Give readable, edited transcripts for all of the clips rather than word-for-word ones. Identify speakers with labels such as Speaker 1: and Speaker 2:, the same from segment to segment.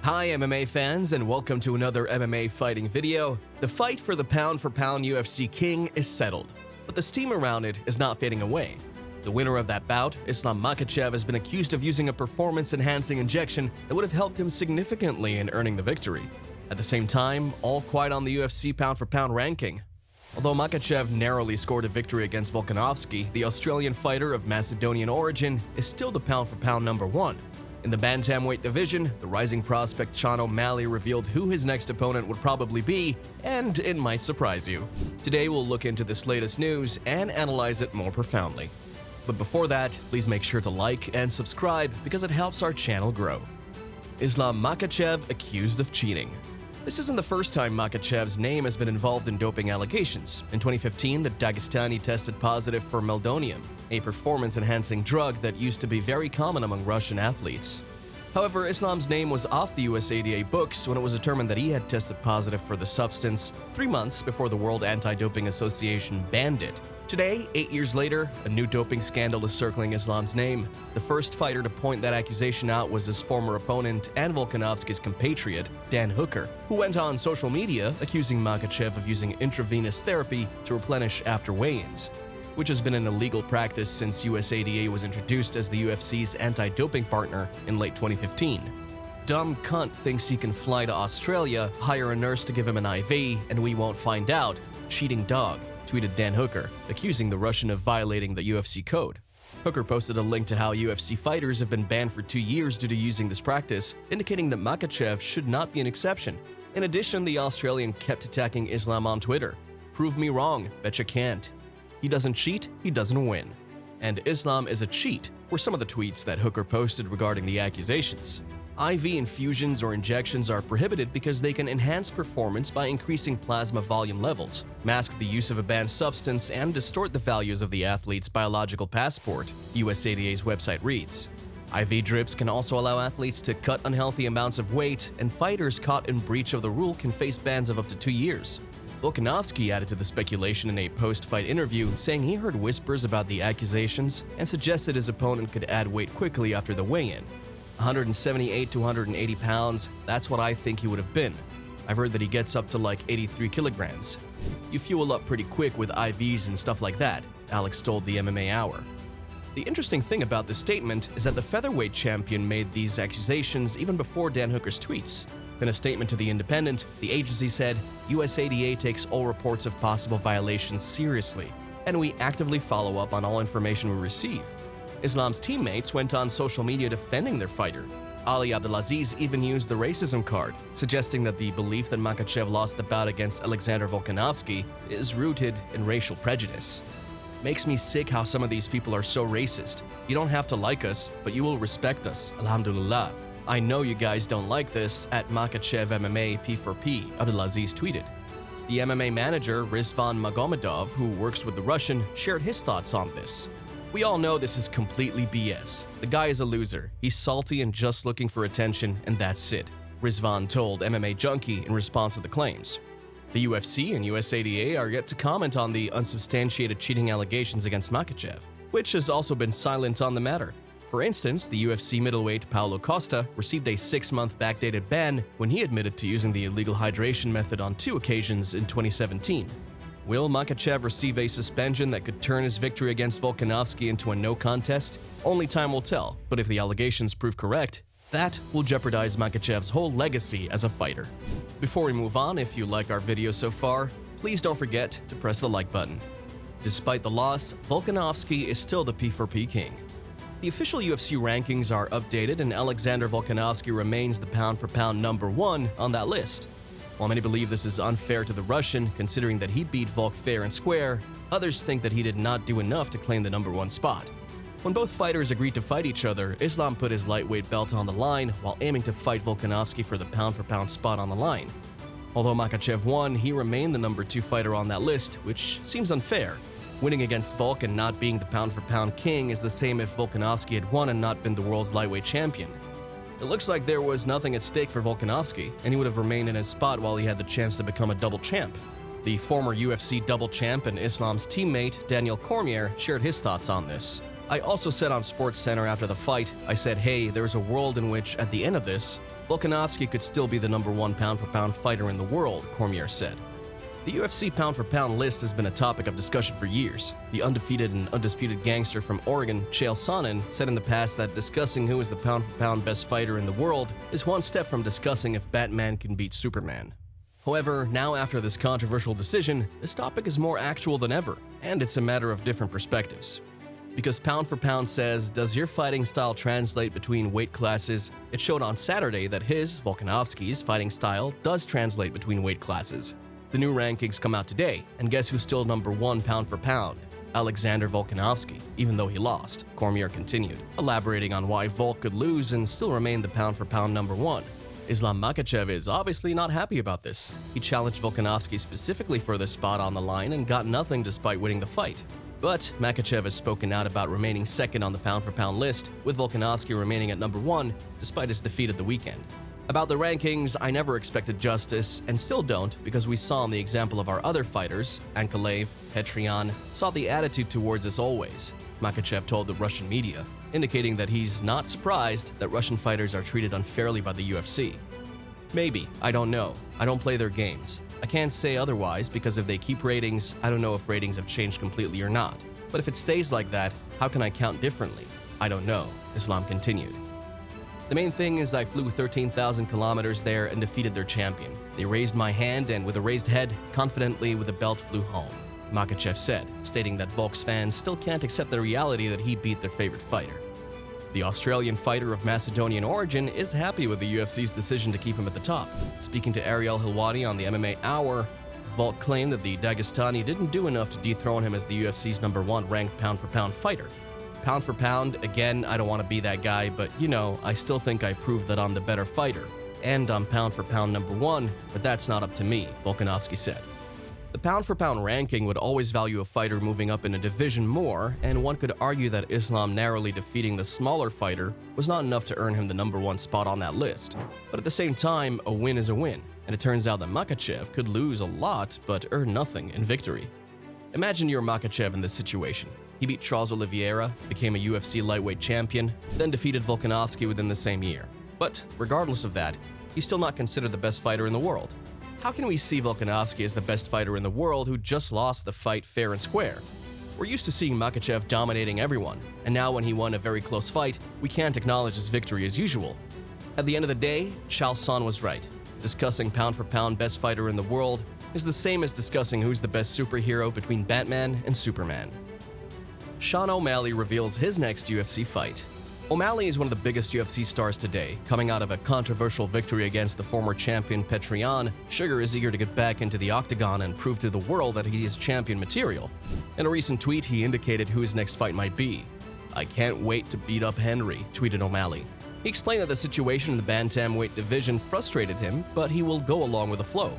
Speaker 1: Hi MMA fans, and welcome to another MMA fighting video. The fight for the pound-for-pound UFC king is settled, but the steam around it is not fading away. The winner of that bout, Islam Makhachev, has been accused of using a performance-enhancing injection that would have helped him significantly in earning the victory. At the same time, all quiet on the UFC pound-for-pound ranking. Although Makhachev narrowly scored a victory against Volkanovski, the Australian fighter of Macedonian origin is still the pound-for-pound number one. In the bantamweight division, the rising prospect Sean O'Malley revealed who his next opponent would probably be, and it might surprise you. Today we'll look into this latest news and analyze it more profoundly. But before that, please make sure to like and subscribe because it helps our channel grow. Islam Makhachev accused of cheating. This isn't the first time Makhachev's name has been involved in doping allegations. In 2015, the Dagestani tested positive for meldonium, a performance-enhancing drug that used to be very common among Russian athletes. However, Islam's name was off the USADA books when it was determined that he had tested positive for the substance 3 months before the World Anti-Doping Association banned it. Today, 8 years later, a new doping scandal is circling Islam's name. The first fighter to point that accusation out was his former opponent and Volkanovski's compatriot, Dan Hooker, who went on social media accusing Makhachev of using intravenous therapy to replenish after weigh-ins, which has been an illegal practice since USADA was introduced as the UFC's anti-doping partner in late 2015. Dumb cunt thinks he can fly to Australia, hire a nurse to give him an IV, and we won't find out. Cheating dog, tweeted Dan Hooker, accusing the Russian of violating the UFC code. Hooker posted a link to how UFC fighters have been banned for 2 years due to using this practice, indicating that Makhachev should not be an exception. In addition, the Australian kept attacking Islam on Twitter. Prove me wrong, bet you can't. He doesn't cheat, he doesn't win. And Islam is a cheat were some of the tweets that Hooker posted regarding the accusations. IV infusions or injections are prohibited because they can enhance performance by increasing plasma volume levels, mask the use of a banned substance, and distort the values of the athlete's biological passport, USADA's website reads. IV drips can also allow athletes to cut unhealthy amounts of weight, and fighters caught in breach of the rule can face bans of up to 2 years. Volkanovski added to the speculation in a post-fight interview, saying he heard whispers about the accusations and suggested his opponent could add weight quickly after the weigh-in. 178 to 180 pounds, that's what I think he would have been. I've heard that he gets up to like 83 kilograms. You fuel up pretty quick with IVs and stuff like that, Alex told the MMA Hour. The interesting thing about this statement is that the featherweight champion made these accusations even before Dan Hooker's tweets. In a statement to The Independent, the agency said, USADA takes all reports of possible violations seriously, and we actively follow up on all information we receive. Islam's teammates went on social media defending their fighter. Ali Abdelaziz even used the racism card, suggesting that the belief that Makhachev lost the bout against Alexander Volkanovski is rooted in racial prejudice. Makes me sick how some of these people are so racist. You don't have to like us, but you will respect us, alhamdulillah. I know you guys don't like this, at Makhachev MMA P4P, Abdelaziz tweeted. The MMA manager, Rizvan Magomedov, who works with the Russian, shared his thoughts on this. We all know this is completely BS. The guy is a loser. He's salty and just looking for attention, and that's it, Rizvan told MMA Junkie in response to the claims. The UFC and USADA are yet to comment on the unsubstantiated cheating allegations against Makhachev, which has also been silent on the matter. For instance, the UFC middleweight Paulo Costa received a 6-month backdated ban when he admitted to using the illegal hydration method on 2 occasions in 2017. Will Makhachev receive a suspension that could turn his victory against Volkanovski into a no contest? Only time will tell, but if the allegations prove correct, that will jeopardize Makhachev's whole legacy as a fighter. Before we move on, if you like our video so far, please don't forget to press the like button. Despite the loss, Volkanovski is still the P4P king. The official UFC rankings are updated, and Alexander Volkanovski remains the pound-for-pound number 1 on that list. While many believe this is unfair to the Russian, considering that he beat Volk fair and square, others think that he did not do enough to claim the number 1 spot. When both fighters agreed to fight each other, Islam put his lightweight belt on the line while aiming to fight Volkanovski for the pound-for-pound spot on the line. Although Makhachev won, he remained the number 2 fighter on that list, which seems unfair. Winning against Volk and not being the pound-for-pound king is the same if Volkanovski had won and not been the world's lightweight champion. It looks like there was nothing at stake for Volkanovski, and he would have remained in his spot while he had the chance to become a double champ. The former UFC double champ and Islam's teammate, Daniel Cormier, shared his thoughts on this. I also said on SportsCenter after the fight, I said, hey, there's a world in which, at the end of this, Volkanovski could still be the #1 pound-for-pound fighter in the world, Cormier said. The UFC pound-for-pound list has been a topic of discussion for years. The undefeated and undisputed gangster from Oregon, Chael Sonnen, said in the past that discussing who is the pound-for-pound best fighter in the world is one step from discussing if Batman can beat Superman. However, now after this controversial decision, this topic is more actual than ever, and it's a matter of different perspectives. Because Pound for Pound says, does your fighting style translate between weight classes? It showed on Saturday that his, Volkanovski's, fighting style does translate between weight classes. The new rankings come out today, and guess who's still #1 pound for pound? Alexander Volkanovski, even though he lost, Cormier continued, elaborating on why Volk could lose and still remain the pound for pound #1. Islam Makhachev is obviously not happy about this. He challenged Volkanovski specifically for this spot on the line and got nothing despite winning the fight. But Makhachev has spoken out about remaining second on the pound-for-pound list, with Volkanovski remaining at #1 despite his defeat at the weekend. About the rankings, I never expected justice, and still don't, because we saw in the example of our other fighters, Ankalaev, Petrian, saw the attitude towards us always, Makhachev told the Russian media, indicating that he's not surprised that Russian fighters are treated unfairly by the UFC. Maybe, I don't know. I don't play their games. I can't say otherwise because if they keep ratings, I don't know if ratings have changed completely or not. But if it stays like that, how can I count differently? I don't know, Islam continued. The main thing is I flew 13,000 kilometers there and defeated their champion. They raised my hand and with a raised head, confidently with the belt flew home, Makhachev said, stating that Volk's fans still can't accept the reality that he beat their favorite fighter. The Australian fighter of Macedonian origin is happy with the UFC's decision to keep him at the top. Speaking to Ariel Hilwani on the MMA Hour, Volk claimed that the Dagestani didn't do enough to dethrone him as the UFC's #1 ranked pound-for-pound fighter. Pound for pound, again, I don't want to be that guy, but I still think I proved that I'm the better fighter. And I'm pound for pound #1, but that's not up to me, Volkanovski said. The pound for pound ranking would always value a fighter moving up in a division more, and one could argue that Islam narrowly defeating the smaller fighter was not enough to earn him the #1 spot on that list. But at the same time, a win is a win, and it turns out that Makhachev could lose a lot but earn nothing in victory. Imagine you're Makhachev in this situation. He beat Charles Oliveira, became a UFC lightweight champion, then defeated Volkanovski within the same year. But regardless of that, he's still not considered the best fighter in the world. How can we see Volkanovski as the best fighter in the world who just lost the fight fair and square? We're used to seeing Makhachev dominating everyone, and now when he won a very close fight, we can't acknowledge his victory as usual. At the end of the day, Chael Sonnen was right. Discussing pound for pound best fighter in the world is the same as discussing who's the best superhero between Batman and Superman. Sean O'Malley reveals his next UFC fight. O'Malley is one of the biggest UFC stars today. Coming out of a controversial victory against the former champion Petrian, Sugar is eager to get back into the octagon and prove to the world that he is champion material. In a recent tweet, he indicated who his next fight might be. "I can't wait to beat up Henry," tweeted O'Malley. He explained that the situation in the bantamweight division frustrated him, but he will go along with the flow.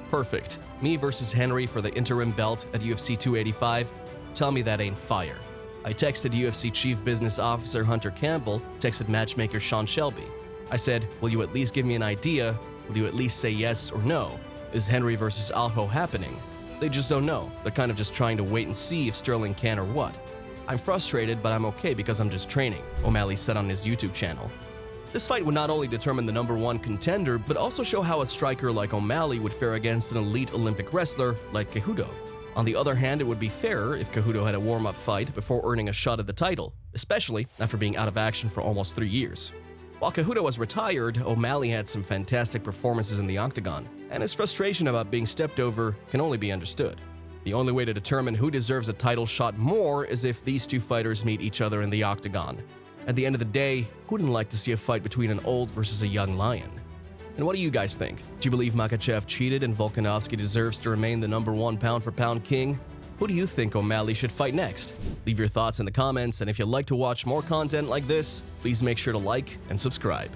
Speaker 1: "Perfect. Me versus Henry for the interim belt at UFC 285? Tell me that ain't fire." I texted UFC Chief Business Officer Hunter Campbell, texted matchmaker Sean Shelby. I said, "Will you at least give me an idea? Will you at least say yes or no? Is Henry versus Aljo happening?" They just don't know. They're kind of just trying to wait and see if Sterling can or what. "I'm frustrated, but I'm okay because I'm just training," O'Malley said on his YouTube channel. This fight would not only determine the #1 contender, but also show how a striker like O'Malley would fare against an elite Olympic wrestler like Cejudo. On the other hand, it would be fairer if Cejudo had a warm-up fight before earning a shot at the title, especially after being out of action for almost 3 years. While Cejudo was retired, O'Malley had some fantastic performances in the octagon, and his frustration about being stepped over can only be understood. The only way to determine who deserves a title shot more is if these two fighters meet each other in the octagon. At the end of the day, who wouldn't like to see a fight between an old versus a young lion? And what do you guys think? Do you believe Makhachev cheated and Volkanovski deserves to remain the #1 pound-for-pound king? Who do you think O'Malley should fight next? Leave your thoughts in the comments, and if you'd like to watch more content like this, please make sure to like and subscribe.